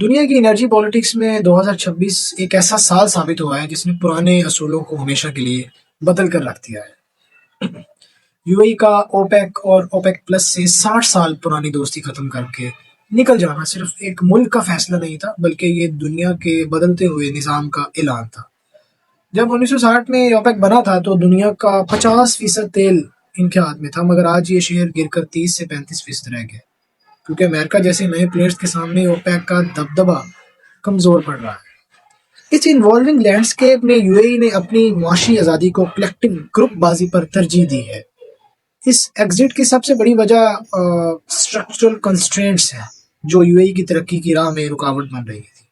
دنیا کی energy politics میں 2026 ایک ایسا سال ثابت ہوا ہے جس نے پرانے اصولوں کو ہمیشہ کے لیے بدل کر رکھ دیا ہے۔ یو اے کا اوپیک اور اوپیک پلس سے 60 سال پرانی دوستی ختم کر کے نکل جانا صرف ایک ملک کا فیصلہ نہیں تھا، بلکہ یہ دنیا کے بدلتے ہوئے نظام کا اعلان تھا۔ جب 1960 میں اوپیک بنا تھا تو دنیا کا 50% تیل ان کے ہاتھ میں تھا، مگر آج یہ شیئر گر کر 30 سے 35% رہ گیا، کیونکہ امریکہ جیسے نئے پلیئرز کے سامنے اوپیک کا دبدبہ کمزور پڑ رہا ہے۔ اس ایوالونگ لینڈسکیپ میں یو اے ای نے اپنی معاشی آزادی کو کلیکٹو گروپ بازی پر ترجیح دی ہے۔ اس ایگزٹ کی سب سے بڑی وجہ اسٹرکچرل کنسٹرینٹس ہے جو یو اے ای کی ترقی کی راہ میں رکاوٹ بن رہی تھی۔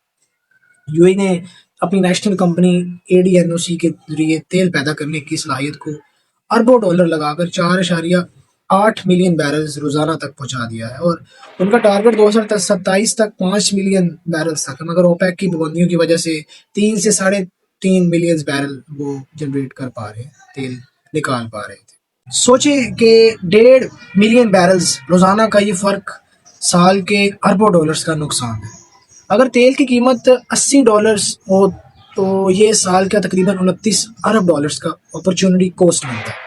یو اے ای نے اپنی national company A D N O C کے ذریعے تیل پیدا کرنے کی صلاحیت کو اربوں ڈالر لگا کر 4.8 ملین بیرلز روزانہ تک پہنچا دیا ہے، اور ان کا ٹارگٹ 2027 تک 5 ملین بیرلز تک ہے، مگر اوپیک کی پابندیوں کی وجہ سے 3 سے 3.5 ملین بیرل وہ جنریٹ کر پا رہے ہیں، تیل نکال پا رہے تھے۔ سوچیں کہ 1.5 ملین بیرلز روزانہ کا یہ فرق سال کے اربوں ڈالرز کا نقصان ہے۔ اگر تیل کی قیمت $80 ہو تو یہ سال کا تقریباً 29 ارب ڈالرز کا اپرچونٹی کوسٹ بنتا ہے۔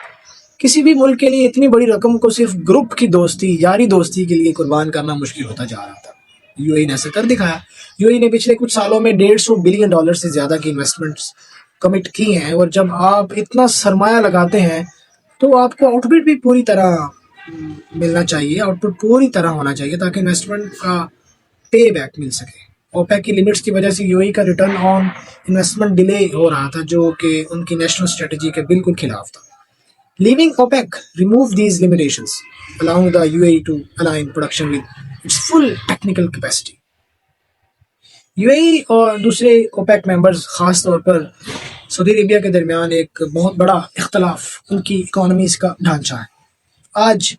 کسی بھی ملک کے لیے اتنی بڑی رقم کو صرف گروپ کی دوستی، یاری دوستی کے لیے قربان کرنا مشکل ہوتا جا رہا تھا۔ یو اے نے ایسا کر دکھایا۔ یو اے نے پچھلے کچھ سالوں میں $150 بلین سے زیادہ کی انویسٹمنٹس کمٹ کی ہیں، اور جب آپ اتنا سرمایہ لگاتے ہیں تو آپ کو آؤٹ پٹ بھی پوری طرح ملنا چاہیے، آؤٹ پٹ پوری طرح ہونا چاہیے تاکہ انویسٹمنٹ کا پے بیک مل سکے۔ اوپیک کی لمٹس کی وجہ سے یو اے کا ریٹرن آن انویسٹمنٹ ڈیلے ہو رہا تھا، جو کہ ان کی نیشنل اسٹریٹجی کے بالکل خلاف تھا۔ Leaving OPEC removed these limitations, allowing the UAE to align production with its full technical capacity. UAE اور دوسرے OPEC ممبرز، خاص طور پر سعودی عربیہ کے درمیان ایک بہت بڑا اختلاف ان کی اکانومیز کا ڈھانچہ ہے۔ آج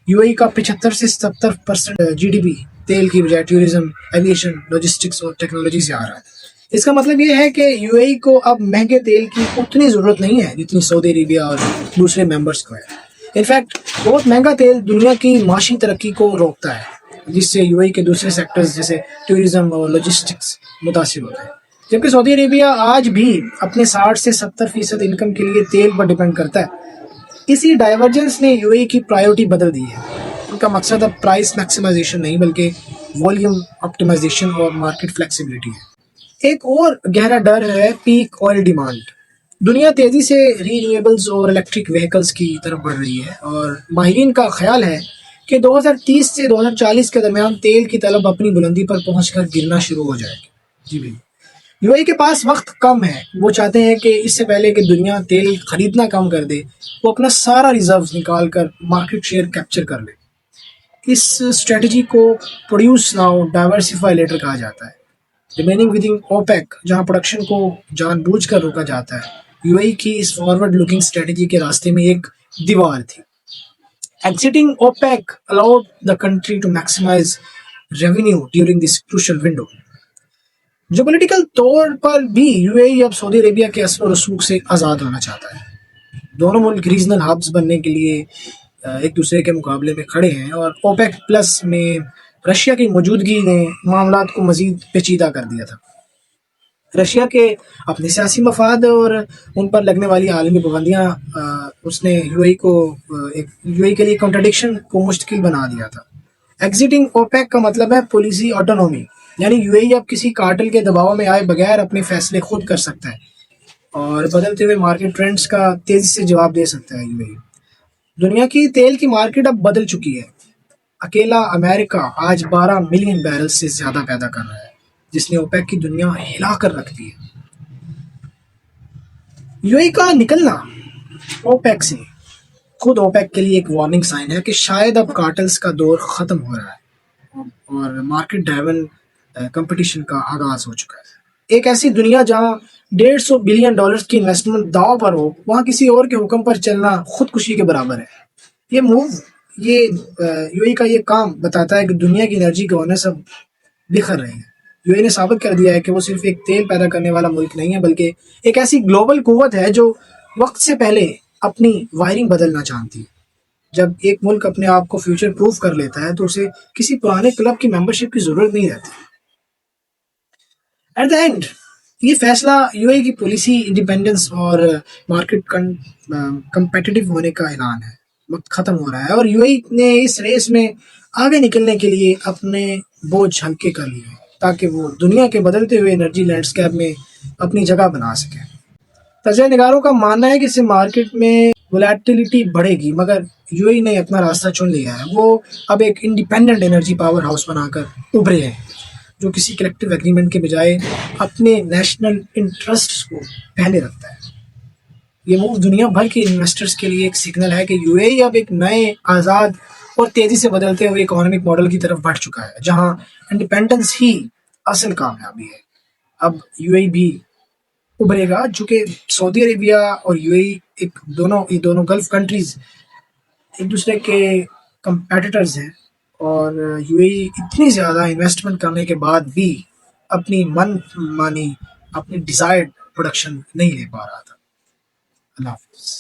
UAE کا 75 سے 70% GDP تیل کی بجائے ٹورزم، ایویشن، لاجسٹکس اور ٹیکنالوجی سے آ رہا ہے۔ اس کا مطلب یہ ہے کہ یو اے ای کو اب مہنگے تیل کی اتنی ضرورت نہیں ہے جتنی سعودی عربیہ اور دوسرے ممبرز کو ہے۔ انفیکٹ بہت مہنگا تیل دنیا کی معاشی ترقی کو روکتا ہے، جس سے یو اے ای کے دوسرے سیکٹرز جیسے ٹورزم اور لاجسٹکس متاثر ہوتے ہیں۔ جبکہ سعودی عربیہ آج بھی اپنے 60 سے 70% انکم کے لیے تیل پر ڈیپینڈ کرتا ہے۔ اسی ڈائیورجنس نے یو اے ای کی پرائیورٹی بدل دی ہے۔ ان کا مقصد اب پرائس میکسیمائزیشن نہیں بلکہ والیوم آپٹیمائزیشن اور مارکیٹ فلیکسیبلٹی ہے۔ ایک اور گہرا ڈر ہے پیک آئل ڈیمانڈ۔ دنیا تیزی سے رینیویبلز اور الیکٹرک وہیکلز کی طرف بڑھ رہی ہے، اور ماہرین کا خیال ہے کہ 2030 سے 2040 کے درمیان تیل کی طلب اپنی بلندی پر پہنچ کر گرنا شروع ہو جائے گی۔ جی بھی یو اے کے پاس وقت کم ہے۔ وہ چاہتے ہیں کہ اس سے پہلے کہ دنیا تیل خریدنا کم کر دے، وہ اپنا سارا ریزروز نکال کر مارکیٹ شیئر کیپچر کر لے۔ اس اسٹریٹجی کو پروڈیوس ناؤ ڈائیورسیفائی لیٹر کہا جاتا ہے۔ ریمیننگ ود ان اوپیک، جہاں پروڈکشن کو جان بوجھ کر روکا جاتا ہے، یو اے ای کی اس فارورڈ لوکنگ اسٹریٹجی کے راستے میں ایک دیوار تھی۔ Existing OPEC allowed the country to maximize revenue during this crucial window۔ جو پولیٹیکل طور پر بھی یو اے ای اب سعودی عربیہ کے اثر و رسوخ سے آزاد ہونا چاہتا ہے۔ دونوں ملک ریجنل ہبز بننے کے لیے ایک دوسرے کے مقابلے میں کھڑے ہیں، اور اوپیک پلس میں رشیا کی موجودگی نے معاملات کو مزید پیچیدہ کر دیا تھا۔ رشیا کے اپنے سیاسی مفاد اور ان پر لگنے والی عالمی پابندیاں اس نے یو اے کے لیے کنٹراڈکشن کو مشکل بنا دیا تھا۔ ایگزٹنگ اوپیک کا مطلب ہے پالیسی آٹونومی، یعنی یو اے اب کسی کارٹل کے دباؤ میں آئے بغیر اپنے فیصلے خود کر سکتا ہے، اور بدلتے ہوئے مارکیٹ ٹرینڈز کا تیزی سے جواب دے سکتا ہے۔ یو اے دنیا کی تیل کی مارکیٹ اب بدل چکی ہے۔ اکیلا امریکہ آج 12 ملین بیرل سے زیادہ پیدا کر رہا ہے، جس نے اوپیک کی دنیا ہلا کر رکھ دی ہے۔ یو اے کا نکلنا اوپیک سے خود اوپیک کے لیے ایک وارننگ سائن ہے کہ شاید اب کارٹلز کا دور ختم ہو رہا ہے اور مارکیٹ ڈرائیون کمپٹیشن کا آغاز ہو چکا ہے۔ ایک ایسی دنیا جہاں $150 بلین کی انویسٹمنٹ داؤ پر ہو، وہاں کسی اور کے حکم پر چلنا خودکشی کے برابر ہے۔ یہ یو اے کا یہ کام بتاتا ہے کہ دنیا کی انرجی کے ہونے سب بکھر رہے ہیں۔ یو اے نے ثابت کر دیا ہے کہ وہ صرف ایک تیل پیدا کرنے والا ملک نہیں ہے، بلکہ ایک ایسی گلوبل قوت ہے جو وقت سے پہلے اپنی وائرنگ بدلنا چاہتی ہے۔ جب ایک ملک اپنے آپ کو فیوچر پروف کر لیتا ہے تو اسے کسی پرانے کلب کی ممبرشپ کی ضرورت نہیں رہتی۔ ایٹ دا اینڈ یہ فیصلہ یو اے کی پالیسی انڈیپینڈنس اور مارکیٹ کمپیٹیٹو ہونے کا اعلان ہے. وقت ختم ہو رہا ہے اور یو اے نے اس ریس میں آگے نکلنے کے لیے اپنے بوجھ ہلکے کر لیے تاکہ وہ دنیا کے بدلتے ہوئے انرجی لینڈسکیپ میں اپنی جگہ بنا سکے. تجزیہ نگاروں کا ماننا ہے کہ اس سے مارکیٹ میں ولیٹیلیٹی بڑھے گی، مگر یو اے نے اپنا راستہ چن لیا ہے. وہ اب ایک انڈیپینڈنٹ انرجی پاور ہاؤس بنا کر ابھرے ہیں جو کسی کلیکٹیو ایگریمنٹ کے بجائے اپنے نیشنل انٹرسٹس کو پہلے رکھتا ہے. یہ موو دنیا بھر کے انویسٹرز کے لیے ایک سگنل ہے کہ یو اے اب ایک نئے آزاد اور تیزی سے بدلتے ہوئے اکنامک ماڈل کی طرف بڑھ چکا ہے جہاں انڈیپینڈنس ہی اصل کامیابی ہے. اب یو اے بھی ابھرے گا، چونکہ سعودی عربیہ اور یو اے یہ دونوں گلف کنٹریز ایک دوسرے کے کمپیٹیٹرز ہیں، اور یو اے اتنی زیادہ انویسٹمنٹ کرنے کے بعد بھی اپنی من مانی اپنی ڈیزائرڈ پروڈکشن نہیں لے پا رہا تھا. اللہ حافظ.